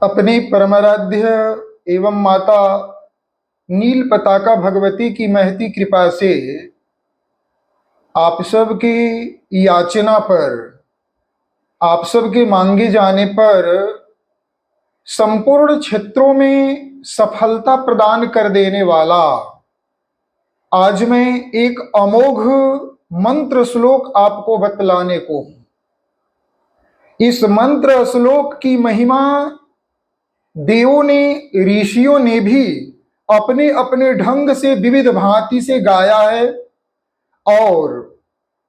अपनी परमाराध्य एवं माता नील पताका भगवती की महती कृपा से आप सब की याचना पर, आप सब के मांगे जाने पर संपूर्ण क्षेत्रों में सफलता प्रदान कर देने वाला आज मैं एक अमोघ मंत्र श्लोक आपको बतलाने को हूं। इस मंत्र श्लोक की महिमा देवों ने, ऋषियों ने भी अपने अपने ढंग से विविध भांति से गाया है और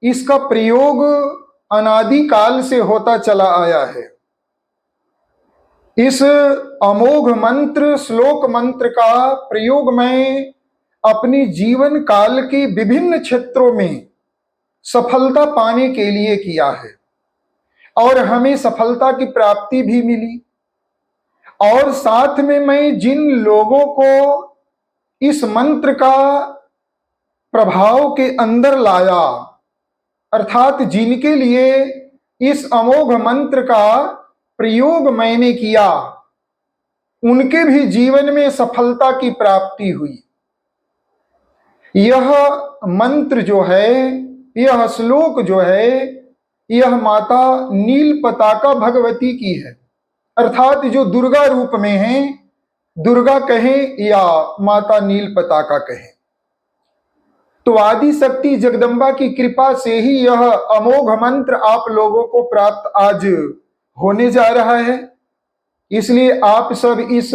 इसका प्रयोग अनादि काल से होता चला आया है। इस अमोघ मंत्र श्लोक मंत्र का प्रयोग मैं अपनी जीवन काल के विभिन्न क्षेत्रों में सफलता पाने के लिए किया है और हमें सफलता की प्राप्ति भी मिली। और साथ में मैं जिन लोगों को इस मंत्र का प्रभाव के अंदर लाया, अर्थात जिनके लिए इस अमोघ मंत्र का प्रयोग मैंने किया, उनके भी जीवन में सफलता की प्राप्ति हुई। यह मंत्र जो है, यह श्लोक जो है, यह माता नील पताका भगवती की है, अर्थात जो दुर्गा रूप में है, दुर्गा कहें या माता नील पताका कहें। तो आदि शक्ति जगदम्बा की कृपा से ही यह अमोघ मंत्र आप लोगों को प्राप्त आज होने जा रहा है। इसलिए आप सब इस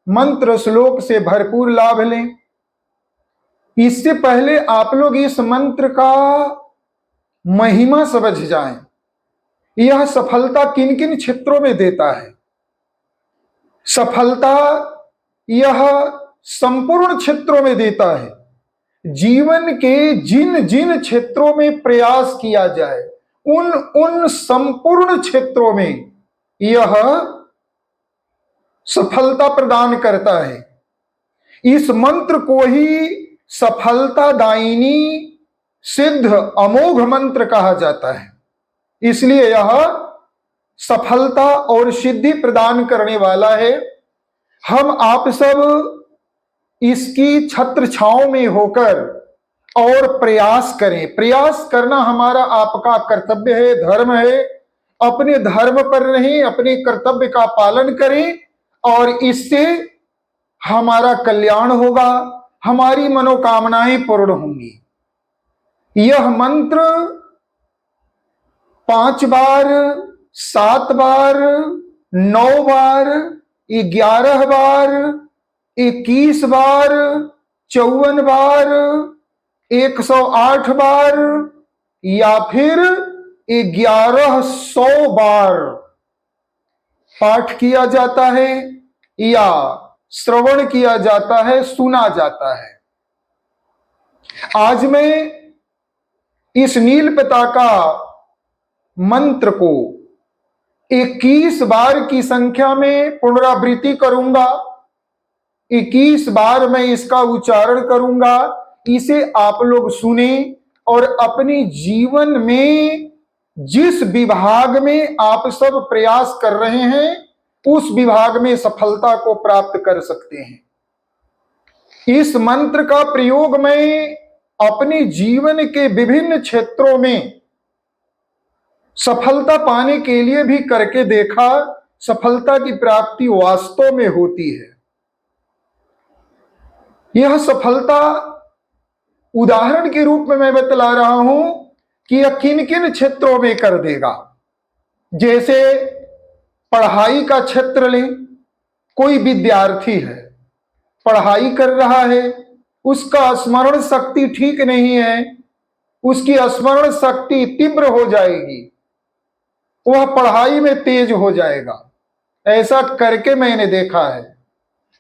मंत्र श्लोक से भरपूर लाभ लें। इससे पहले आप लोग इस मंत्र का महिमा समझ जाएं। यह सफलता किन किन क्षेत्रों में देता है। सफलता यह संपूर्ण क्षेत्रों में देता है। जीवन के जिन जिन क्षेत्रों में प्रयास किया जाए, उन उन संपूर्ण क्षेत्रों में यह सफलता प्रदान करता है। इस मंत्र को ही सफलता दायिनी सिद्ध अमोघ मंत्र कहा जाता है। इसलिए यह सफलता और सिद्धि प्रदान करने वाला है। हम आप सब इसकी छत्र छांव में होकर और प्रयास करें। प्रयास करना हमारा आपका कर्तव्य है, धर्म है। अपने धर्म पर रहें, अपने कर्तव्य का पालन करें और इससे हमारा कल्याण होगा, हमारी मनोकामनाएं पूर्ण होंगी। यह मंत्र 5 बार, 7 बार, 9 बार, 11 बार, 21 बार, 54 बार, 108 बार या फिर 1100 बार पाठ किया जाता है या श्रवण किया जाता है, सुना जाता है। आज मैं इस नील पताका मंत्र को 21 बार की संख्या में पुनरावृत्ति करूंगा। 21 बार मैं इसका उच्चारण करूंगा। इसे आप लोग सुने और अपने जीवन में जिस विभाग में आप सब प्रयास कर रहे हैं, उस विभाग में सफलता को प्राप्त कर सकते हैं। इस मंत्र का प्रयोग मैं अपने जीवन के विभिन्न क्षेत्रों में सफलता पाने के लिए भी करके देखा। सफलता की प्राप्ति वास्तव में होती है। यह सफलता उदाहरण के रूप में मैं बतला रहा हूं कि यह किन किन क्षेत्रों में कर देगा। जैसे पढ़ाई का क्षेत्र लें। कोई विद्यार्थी है, पढ़ाई कर रहा है, उसका स्मरण शक्ति ठीक नहीं है, उसकी स्मरण शक्ति तीव्र हो जाएगी, वह पढ़ाई में तेज हो जाएगा। ऐसा करके मैंने देखा है।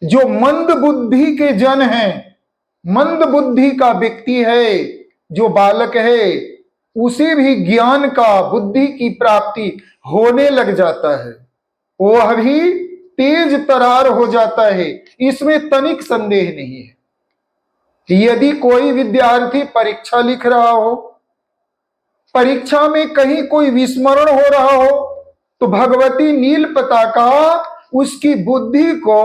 जो मंद बुद्धि के जन हैं, मंद बुद्धि का व्यक्ति है, जो बालक है, उसे भी ज्ञान का, बुद्धि की प्राप्ति होने लग जाता है। वह भी तेज तरार हो जाता है, इसमें तनिक संदेह नहीं है। यदि कोई विद्यार्थी परीक्षा लिख रहा हो, परीक्षा में कहीं कोई विस्मरण हो रहा हो, तो भगवती नील पताका उसकी बुद्धि को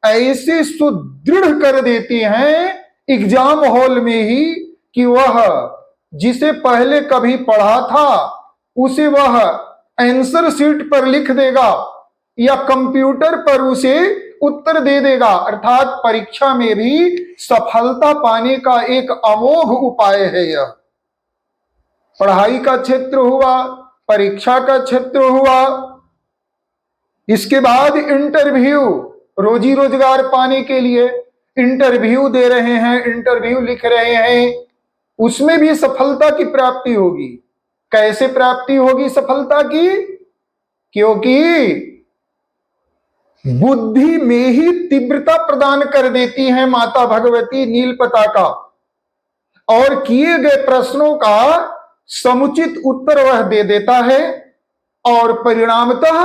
ऐसे सुदृढ़ कर देती हैं एग्जाम हॉल में ही कि वह जिसे पहले कभी पढ़ा था उसे वह आंसर शीट पर लिख देगा या कंप्यूटर पर उसे उत्तर दे देगा। अर्थात परीक्षा में भी सफलता पाने का एक अमोघ उपाय है यह। पढ़ाई का क्षेत्र हुआ, परीक्षा का क्षेत्र हुआ, इसके बाद इंटरव्यू, रोजी रोजगार पाने के लिए इंटरव्यू दे रहे हैं, इंटरव्यू लिख रहे हैं, उसमें भी सफलता की प्राप्ति होगी। कैसे प्राप्ति होगी सफलता की? क्योंकि बुद्धि में ही तीव्रता प्रदान कर देती है माता भगवती नील पताका, और किए गए प्रश्नों का समुचित उत्तर वह दे देता है और परिणामतः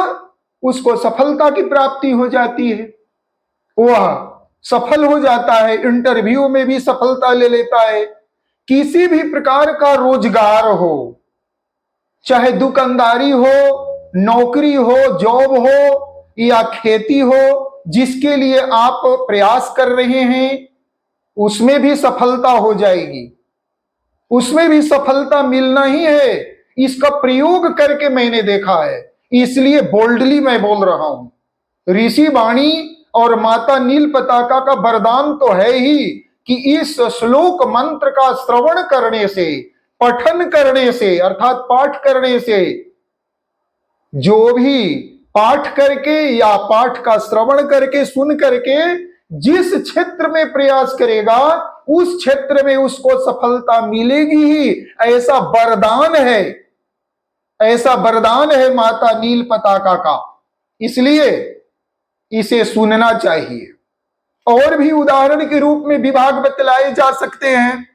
उसको सफलता की प्राप्ति हो जाती है। वह सफल हो जाता है, इंटरव्यू में भी सफलता ले लेता है। किसी भी प्रकार का रोजगार हो, चाहे दुकानदारी हो, नौकरी हो, जॉब हो या खेती हो, जिसके लिए आप प्रयास कर रहे हैं उसमें भी सफलता हो जाएगी, उसमें भी सफलता मिलना ही है। इसका प्रयोग करके मैंने देखा है, इसलिए बोल्डली मैं बोल रहा हूं। ऋषि वाणी और माता नील पताका का वरदान तो है ही कि इस श्लोक मंत्र का श्रवण करने से, पठन करने से, अर्थात पाठ करने से, जो भी पाठ करके या पाठ का श्रवण करके, सुन करके जिस क्षेत्र में प्रयास करेगा उस क्षेत्र में उसको सफलता मिलेगी ही, ऐसा वरदान है, ऐसा वरदान है माता नील पताका का। इसलिए इसे सुनना चाहिए। और भी उदाहरण के रूप में विभाग बतलाए जा सकते हैं।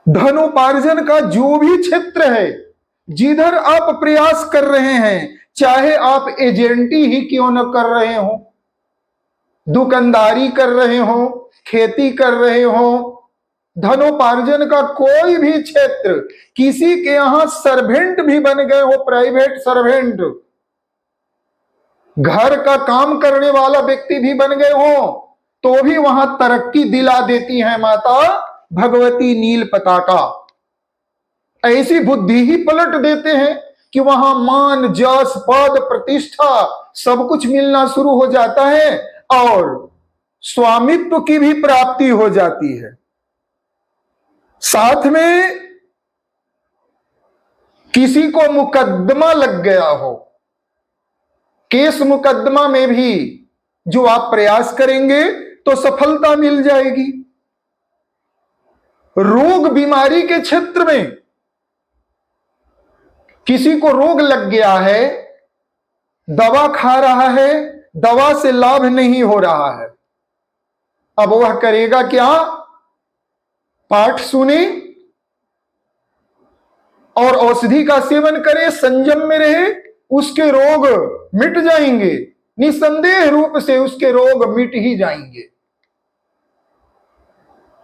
धनोपार्जन का जो भी क्षेत्र है, जिधर आप प्रयास कर रहे हैं, चाहे आप एजेंटी ही क्यों न कर रहे हो, दुकानदारी कर रहे हो, खेती कर रहे हो, धनोपार्जन का कोई भी क्षेत्र, किसी के यहां सर्वेंट भी बन गए हो, प्राइवेट सर्वेंट, घर का काम करने वाला व्यक्ति भी बन गए हो, तो भी वहां तरक्की दिला देती है माता भगवती नील पताका। ऐसी बुद्धि ही पलट देते हैं कि वहां मान, जस, पद, प्रतिष्ठा सब कुछ मिलना शुरू हो जाता है और स्वामित्व की भी प्राप्ति हो जाती है। साथ में किसी को मुकदमा लग गया हो, केस मुकदमा में भी जो आप प्रयास करेंगे तो सफलता मिल जाएगी। रोग बीमारी के क्षेत्र में किसी को रोग लग गया है, दवा खा रहा है, दवा से लाभ नहीं हो रहा है, अब वह करेगा क्या? पाठ सुने और औषधि का सेवन करे, संयम में रहे, उसके रोग मिट जाएंगे, निसंदेह रूप से उसके रोग मिट ही जाएंगे।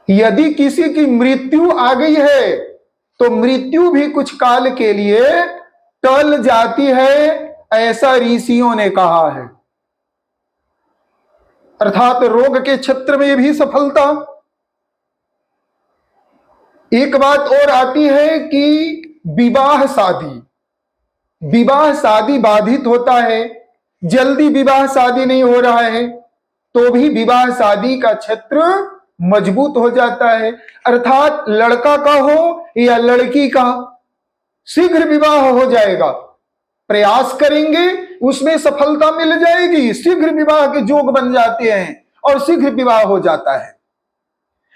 यदि किसी की मृत्यु आ गई है तो मृत्यु भी कुछ काल के लिए टल जाती है, ऐसा ऋषियों ने कहा है। अर्थात रोग के क्षेत्र में भी सफलता। एक बात और आती है कि विवाह शादी, विवाह शादी बाधित होता है, जल्दी विवाह शादी नहीं हो रहा है तो भी विवाह शादी का क्षेत्र मजबूत हो जाता है। अर्थात लड़का का हो या लड़की का, शीघ्र विवाह हो जाएगा, प्रयास करेंगे उसमें सफलता मिल जाएगी, शीघ्र विवाह के योग बन जाते हैं और शीघ्र विवाह हो जाता है।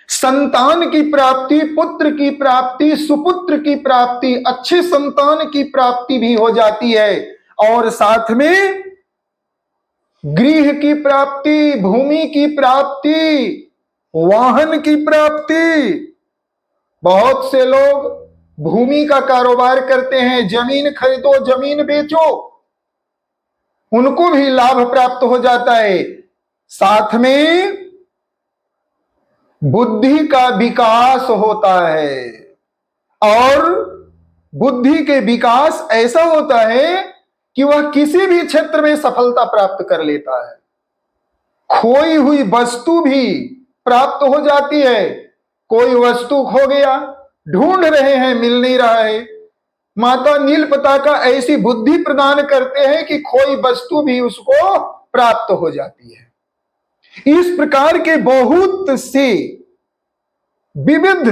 संतान की प्राप्ति, पुत्र की प्राप्ति, सुपुत्र की प्राप्ति, अच्छे संतान की प्राप्ति भी हो जाती है और साथ में गृह की प्राप्ति, भूमि की प्राप्ति, वाहन की प्राप्ति। बहुत से लोग भूमि का कारोबार करते हैं, जमीन खरीदो, जमीन बेचो, उनको भी लाभ प्राप्त हो जाता है। साथ में बुद्धि का विकास होता है और बुद्धि के विकास ऐसा होता है कि वह किसी भी क्षेत्र में सफलता प्राप्त कर लेता है। खोई हुई वस्तु भी प्राप्त हो जाती है। कोई वस्तु खो गया, ढूंढ रहे हैं, मिल नहीं रहा है, माता नील पताका ऐसी बुद्धि प्रदान करते हैं कि खोई वस्तु भी उसको प्राप्त हो जाती है। इस प्रकार के बहुत से विविध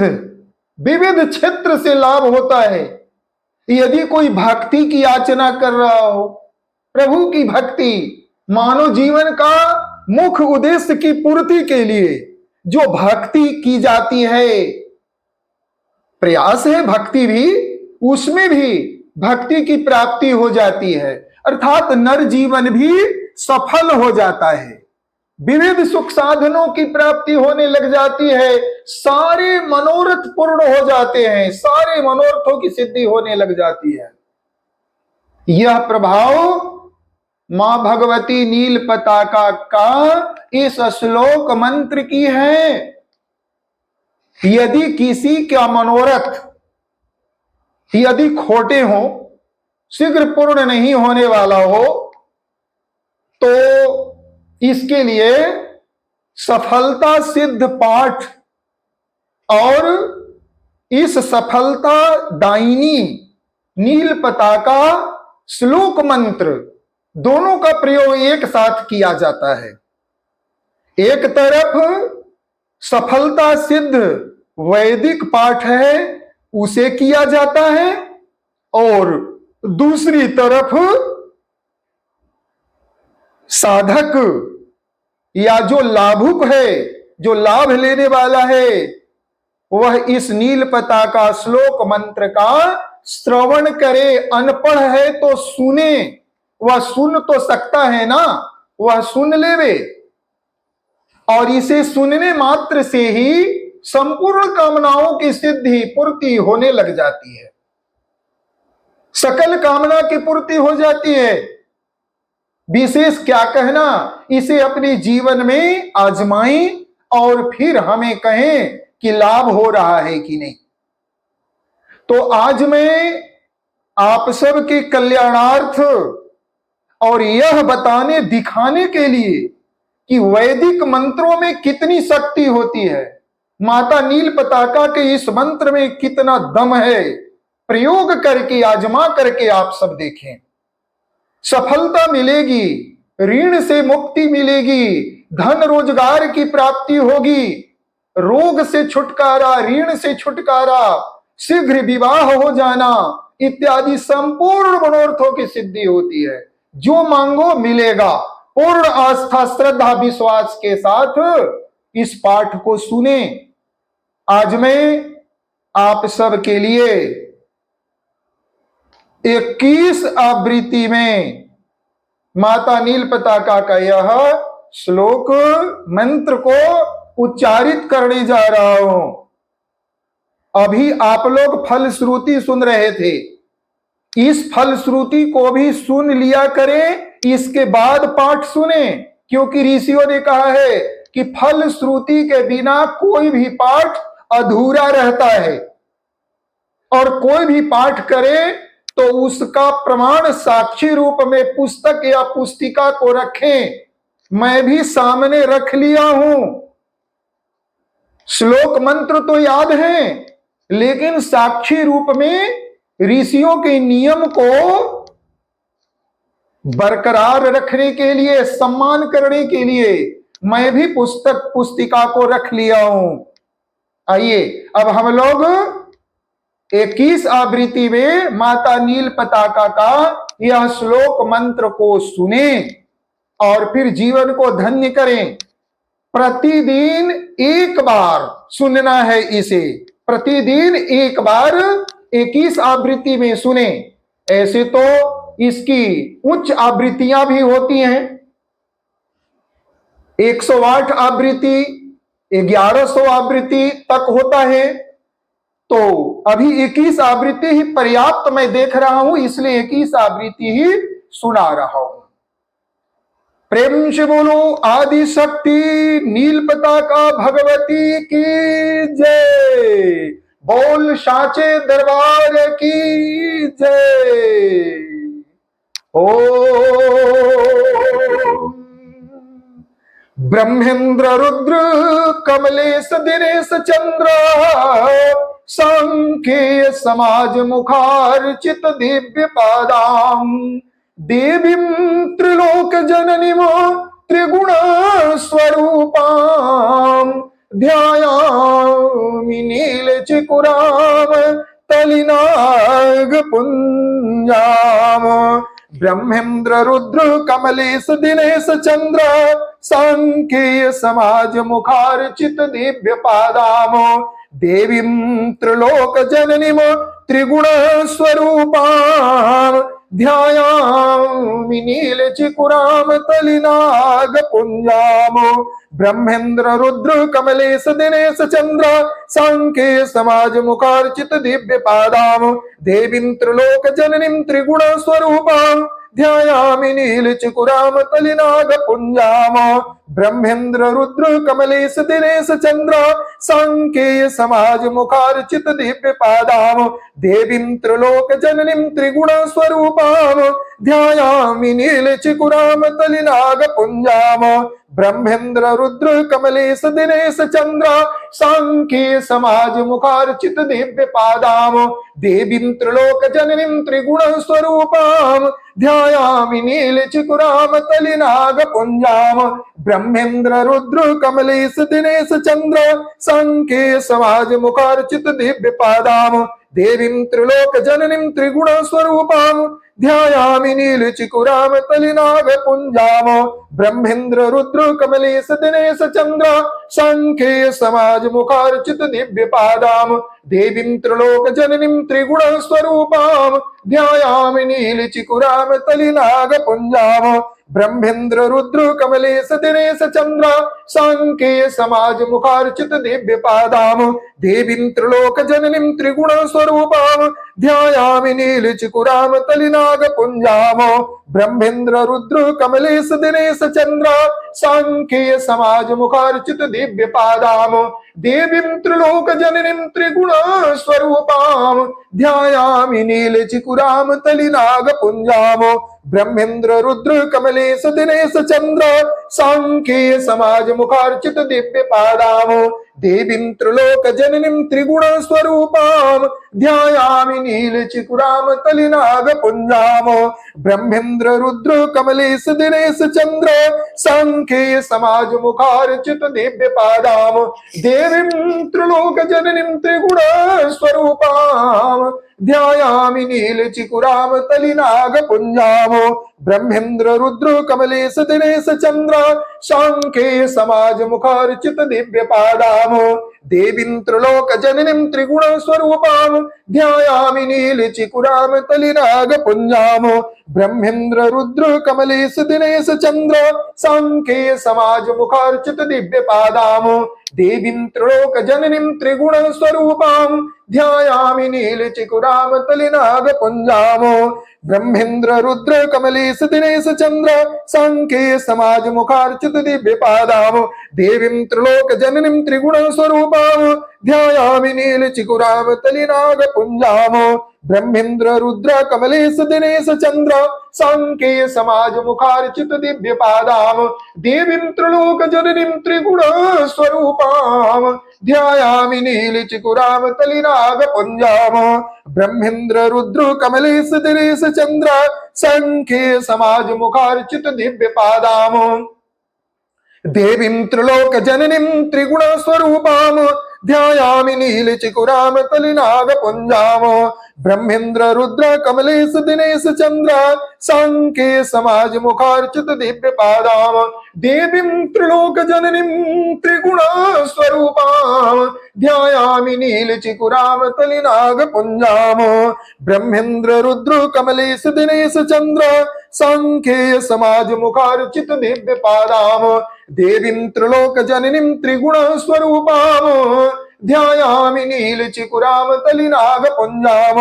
विविध क्षेत्र से लाभ होता है। यदि कोई भक्ति की याचना कर रहा हो, प्रभु की भक्ति, मानव जीवन का मुख्य उद्देश्य की पूर्ति के लिए जो भक्ति की जाती है, प्रयास है भक्ति भी, उसमें भी भक्ति की प्राप्ति हो जाती है, अर्थात नर जीवन भी सफल हो जाता है, विविध सुख साधनों की प्राप्ति होने लग जाती है, सारे मनोरथ पूर्ण हो जाते हैं, सारे मनोरथों की सिद्धि होने लग जाती है। यह प्रभाव मां भगवती नील पताका का इस श्लोक मंत्र की है। यदि किसी का मनोरथ यदि खोटे हो, शीघ्र पूर्ण नहीं होने वाला हो, तो इसके लिए सफलता सिद्ध पाठ और इस सफलता दायिनी नील पताका श्लोक मंत्र दोनों का प्रयोग एक साथ किया जाता है। एक तरफ सफलता सिद्ध वैदिक पाठ है, उसे किया जाता है, और दूसरी तरफ साधक या जो लाभुक है, जो लाभ लेने वाला है, वह इस नील पताका श्लोक मंत्र का श्रवण करे। अनपढ़ है तो सुने, वह सुन तो सकता है ना, वह सुन लेवे, और इसे सुनने मात्र से ही संपूर्ण कामनाओं की सिद्धि पूर्ति होने लग जाती है, सकल कामना की पूर्ति हो जाती है। विशेष क्या कहना, इसे अपने जीवन में आजमाएं और फिर हमें कहें कि लाभ हो रहा है कि नहीं। तो आज मैं आप सब के कल्याणार्थ और यह बताने दिखाने के लिए कि वैदिक मंत्रों में कितनी शक्ति होती है, माता नील पताका के इस मंत्र में कितना दम है, प्रयोग करके आजमा करके आप सब देखें। सफलता मिलेगी, ऋण से मुक्ति मिलेगी, धन रोजगार की प्राप्ति होगी, रोग से छुटकारा, ऋण से छुटकारा, शीघ्र विवाह हो जाना इत्यादि संपूर्ण मनोरथों की सिद्धि होती है। जो मांगो मिलेगा। पूर्ण आस्था श्रद्धा विश्वास के साथ इस पाठ को सुने। आज मैं आप सब के लिए 21 आवृत्ति में माता नील पताका का यह श्लोक मंत्र को उच्चारित करने जा रहा हूं। अभी आप लोग फलश्रुति सुन रहे थे, इस फलश्रुति को भी सुन लिया करें, इसके बाद पाठ सुने, क्योंकि ऋषियों ने कहा है कि फलश्रुति के बिना कोई भी पाठ अधूरा रहता है, और कोई भी पाठ करे तो उसका प्रमाण साक्षी रूप में पुस्तक या पुस्तिका को रखें। मैं भी सामने रख लिया हूं। श्लोक मंत्र तो याद है, लेकिन साक्षी रूप में ऋषियों के नियम को बरकरार रखने के लिए, सम्मान करने के लिए मैं भी पुस्तक पुस्तिका को रख लिया हूं। आइए अब हम लोग 21 आवृत्ति में माता नील पताका का यह श्लोक मंत्र को सुने और फिर जीवन को धन्य करें। प्रतिदिन एक बार सुनना है इसे, प्रतिदिन एक बार 21 आवृत्ति में सुने। ऐसे तो इसकी उच्च आवृत्तियां भी होती हैं, 108 आवृत्ति, 1100 आवृत्ति तक होता है। तो अभी 21 आवृत्ति ही पर्याप्त मैं देख रहा हूं, इसलिए 21 आवृत्ति ही सुना रहा हूं। प्रेम से बोलो आदि शक्ति नील पताका भगवती की जय। बोल साचे दरबार की जय। ओम ब्रह्मेंद्र रुद्र कमलेश दिनेश चंद्र सांख्य समाज मुखार्चित दिव्य पादाम देवीं त्रिलोक जननीम त्रिगुण स्वरूपाम ध्यायामि नील चिकुराम तलिनाग पुंजाम ब्रह्मेंद्र रुद्र कमलेश दिनेश चंद्र सांख्य समाज मुखार्चित दिव्य पादाम देवीं त्रिलोक जननीम त्रिगुण स्वरूपाम ध्यायामि नील चिकुराम तलिनाग पुंजाम ब्रह्मेंद्र रुद्र कमलेश दिनेश चंद्र सांख्य समाज मुखार्चित दिव्य पादाम देवीं त्रिलोक जननीं त्रिगुण स्वरूपाम ध्यायामि नील चिकुराम तलिनाग पुंजाम ब्रह्मेंद्र रुद्र कमलेश दिनेश चंद्र सांख्य समाज मुखार्चित दिव्य पादाम देवीं त्रिलोक जननीं त्रिगुण स्वरूपाम ध्यायामि नील चिकुराम तलिनाग पुंजाम ब्रह्मेंद्र रुद्र कमलेश दिनेश चंद्र सांख्य समाज मुखार्चित दिव्य पादाम देवीं त्रिलोक जननीं त्रिगुण स्वरूपाम ध्यायामि नील चिकुराम तलिनाग पुंजाम ब्रह्मेंद्र रुद्र कमलेश दिनेश चंद्र सांख्य समाज मुखार्चित दिव्य पादाम देवीं त्रिलोक जननीं त्रिगुण स्वरूपाम ध्यायामि नील चिकुराम तलिनाग पुंजाम ब्रह्मेंद्र रुद्र कमलेश दिनेश चंद्र सांख्य समाज मुखार्चित दिव्य पादाम देवीं त्रिलोक जननीं त्रिगुण स्वरूपाम ध्यायामि नील चिकुराम तलिनाग पुंजाम ब्रह्मेंद्र रुद्र कमलेश दिनेश चंद्र सांख्य समाज मुखार्चित दिव्य पादाम देवीं त्रिलोक जननीं त्रिगुण स्वरूपाम ध्यायामि नील चिकुराम तलिनाग पुंजाम ब्रह्मेंद्र रुद्र कमलेश दिनेश चंद्र सांख्य समाज मुखार्चित दिव्य पादाम देवीं त्रिलोक जननीं त्रिगुण स्वरूपाम ध्यायामि नील चिकुराम तलिनाग पुंजाम ब्रह्मेंद्र रुद्र कमलेश दिनेश चंद्र सांख्य समाज मुखार्चित दिव्य पादाम देवीं त्रिलोक जननीं त्रिगुण स्वरूपाम ध्यायामि नील चिकुराम तलिनाग पुंजाम ब्रह्मेंद्र रुद्र कमलेश दिनेश चंद्र सांख्य समाज मुखार्चित दिव्य पादाम देवीं त्रिलोक जननीं त्रिगुण स्वरूपाम ध्यायामि नील चिकुराम तलिनाग पुंजाम ब्रह्मेंद्र रुद्र कमलेश दिनेश चंद्र सांख्य समाज मुखार्चित दिव्य पादाम देवीं त्रिलोक जननीं त्रिगुण स्वरूपाम ध्यायामि नील चिकुराम तलिनाग पुंजाम ब्रह्मेंद्र रुद्र कमलेश दिनेश चंद्र सांख्य समाज मुखार्चित दिव्य पादाम देवीं त्रिलोक जननीं त्रिगुण स्वरूपाम ध्यायामि नील चिकुराम तलिनाग पुंजाम ब्रह्मेंद्र रुद्र कमलेश दिनेश चंद्र सांख्य समाज मुखार्चित दिव्य पादाम देवीं त्रिलोक जननीं त्रिगुण स्वरूपाम ध्यायामि नील चिकुराम तलिनाग पुंजाम ब्रह्मेंद्र रुद्र कमलेश दिनेश चंद्र सांख्य समाज मुखार्चित दिव्य पादाम देवीं त्रिलोक जननीं त्रिगुण स्वरूपाम ध्यायामि नील चिकुराम तलिनाग पुंजाम ब्रह्मेंद्र रुद्र कमलेश दिनेश चंद्र सांख्य समाज मुखार्चित दिव्य पादाम देवीं त्रिलोक जननीं त्रिगुण स्वरूपाम ध्यायामि नील चिकुराम तलिनाग पुंजाम ब्रह्मेंद्र रुद्र कमलेश दिनेश चंद्र सांख्य समाज मुखार्चित दिव्य पादाम देवीं त्रिलोक जननीं त्रिगुण स्वरूपाम ध्यायामि नील चिकुराम तलिनाग पुंजाम ब्रह्मेंद्र रुद्र कमलेश दिनेश चंद्र सांख्य समाज मुखार्चित दिव्य पादाम देवीं त्रिलोक जननीं त्रिगुण स्वरूपाम ध्यायामि नील चिकुराम तलिनाग पुंजाम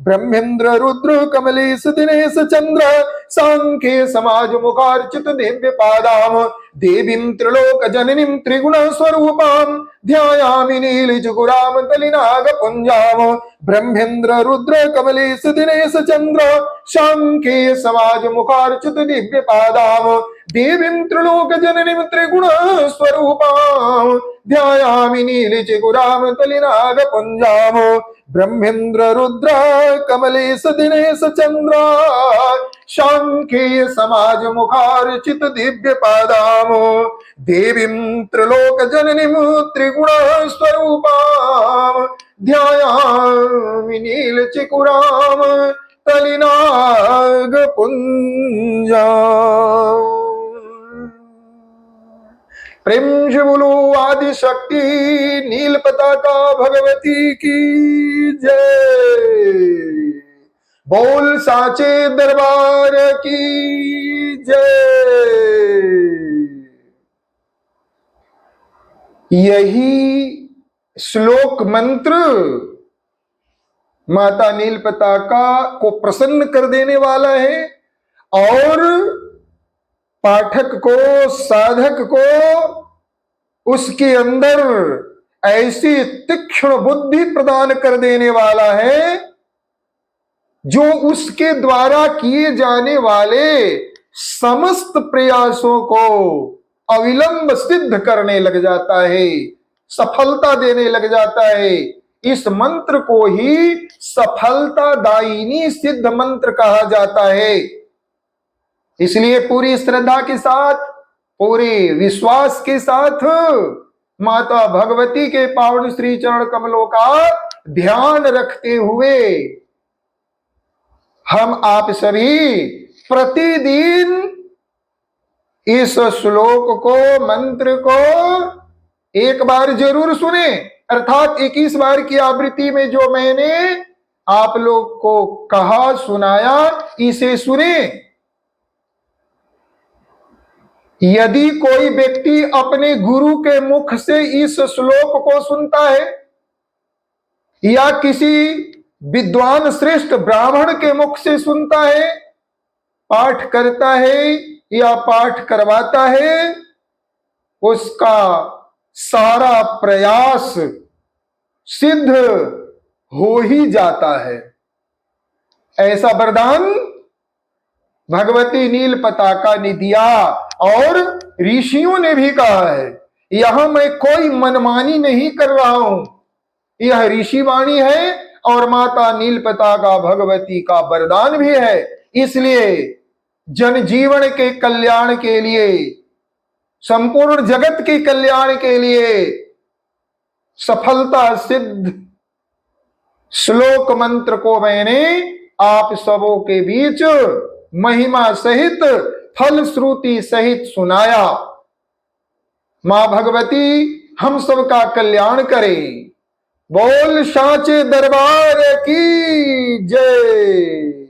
ब्रह्मेंद्र रुद्र कमलेश दिनेश चंद्र सांख्ये समाज मुखार्चित दिव्य पादाम देवीं त्रिलोक जननीं त्रिगुण स्वरूपां ध्यायामि नीलजुगुराम तलिनाग पुंजाम ब्रह्मेंद्र रुद्र कमलेश दिनेश चंद्र सांख्ये समाज मुखार्चित दिव्य पादाम देवीं त्रिलोक जननीं त्रिगुण स्वरूपां ध्यायामि नीलजुगुराम तलिनाग पुंजाम ब्रह्मेंद्र रुद्र कमलेश दिनेश चंद्र सांख्ये समाज मुखार्चित दिव्य पादाम देवीं त्रिलोक जननीं त्रिगुण स्वरूपां ध्यायामि नीलचिकुराम तलिनाग पुंजाम। प्रेम से बोलो आदि शक्ति नील पताका भगवती की जय। बोल साचे दरबार की जय। यही श्लोक मंत्र माता नील पताका को प्रसन्न कर देने वाला है और पाठक को, साधक को उसके अंदर ऐसी तीक्ष्ण बुद्धि प्रदान कर देने वाला है जो उसके द्वारा किए जाने वाले समस्त प्रयासों को अविलंब सिद्ध करने लग जाता है, सफलता देने लग जाता है। इस मंत्र को ही सफलता दायिनी सिद्ध मंत्र कहा जाता है। इसलिए पूरी श्रद्धा के साथ, पूरे विश्वास के साथ माता भगवती के पावन श्री चरण कमलों का ध्यान रखते हुए हम आप सभी प्रतिदिन इस श्लोक को, मंत्र को एक बार जरूर सुने। अर्थात 21 बार की आवृत्ति में जो मैंने आप लोग को कहा, सुनाया, इसे सुने। यदि कोई व्यक्ति अपने गुरु के मुख से इस श्लोक को सुनता है या किसी विद्वान श्रेष्ठ ब्राह्मण के मुख से सुनता है, पाठ करता है या पाठ करवाता है, उसका सारा प्रयास सिद्ध हो ही जाता है। ऐसा वरदान भगवती नील पताका ने दिया और ऋषियों ने भी कहा है। यहां मैं कोई मनमानी नहीं कर रहा हूं, यह ऋषि वाणी है और माता नील पताका भगवती का वरदान भी है। इसलिए जनजीवन के कल्याण के लिए, संपूर्ण जगत के कल्याण के लिए सफलता सिद्ध श्लोक मंत्र को मैंने आप सबों के बीच महिमा सहित, फल श्रुति सहित सुनाया। मां भगवती हम सबका कल्याण करें। बोल साचे दरबार की जय।